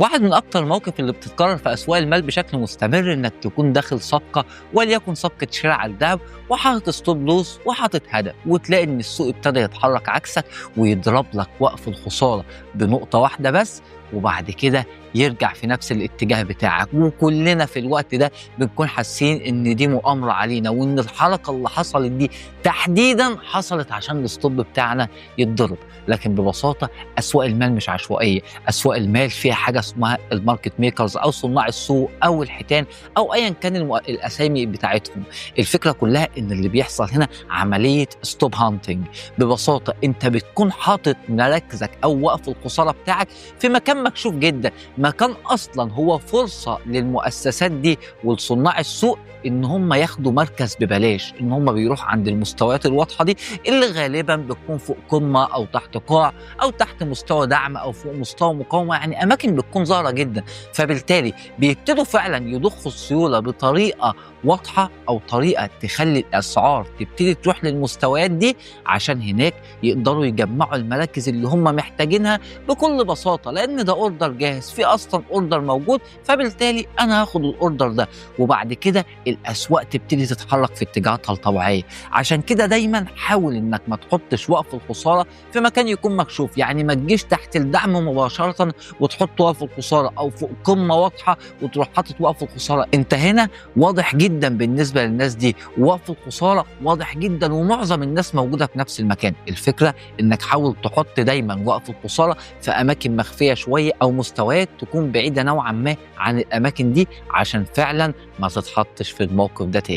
واحد من أكتر المواقف اللي بتتكرر في أسواق المال بشكل مستمر إنك تكون داخل صفقة، وليكن صفقة شراء على الذهب، وحاطط ستوب لوس وحاطط هدف، وتلاقي إن السوق ابتدى يتحرك عكسك ويضرب لك وقف الخسارة بنقطة واحدة بس، وبعد كده يرجع في نفس الاتجاه بتاعك. وكلنا في الوقت ده بنكون حاسين إن دي مؤامرة علينا، وإن الحركة اللي حصلت دي تحديدا حصلت عشان الستوب بتاعنا يتضرب. لكن ببساطة أسواق المال مش عشوائية، أسواق المال فيها حاجة اسمها الماركت ميكرز أو صناع السوق أو الحيتان أو أيا كان الأسامي بتاعتهم. الفكرة كلها إن اللي بيحصل هنا عملية ستوب هانتنج. ببساطة أنت بتكون حاطط مراكزك أو وقف الخسارة بتاعك في مكان مكشوف جدا، مكان أصلا هو فرصة للمؤسسات دي ولصناع السوق إن هم ياخدوا مركز ببلاش، إن هم بيروحوا عند المستويات الواضحة دي اللي غالبا بتكون فوق قمة أو تحت قاع أو تحت مستوى دعم أو فوق مستوى مقاومة، يعني أماكن بتكون ظاهرة جدا. فبالتالي بيبتدوا فعلا يضخوا السيولة بطريقة واضحة أو طريقة تخلي الأسعار تبتدي تروح للمستويات دي، عشان هناك يقدروا يجمعوا المراكز اللي هم محتاجينها بكل بساطة، لأن ده أوردر جاهز، في أصلا أوردر موجود، فبالتالي أنا هاخد الأوردر ده. وبعد كده الأسواق تبتدي تتحرك في اتجاهاتها الطبيعية. عشان كده دايما حاول إنك ما تحطش وقف الخسارة في مكان يكون مكشوف، يعني ما تجيش تحت الدعم مباشرة وتحط وقف الخسارة، أو فوق قمة واضحة وتروح حاطط وقف الخسارة. أنت هنا واضح جدا بالنسبة للناس دي، وقف الخسارة واضح جدا ومعظم الناس موجودة في نفس المكان. الفكرة إنك حاول تحط دايما وقف الخسارة في أماكن مخفية شوية أو مستويات تكون بعيدة نوعا ما عن الأماكن دي، عشان فعلا ما تتحطش في الموقف ده تاني.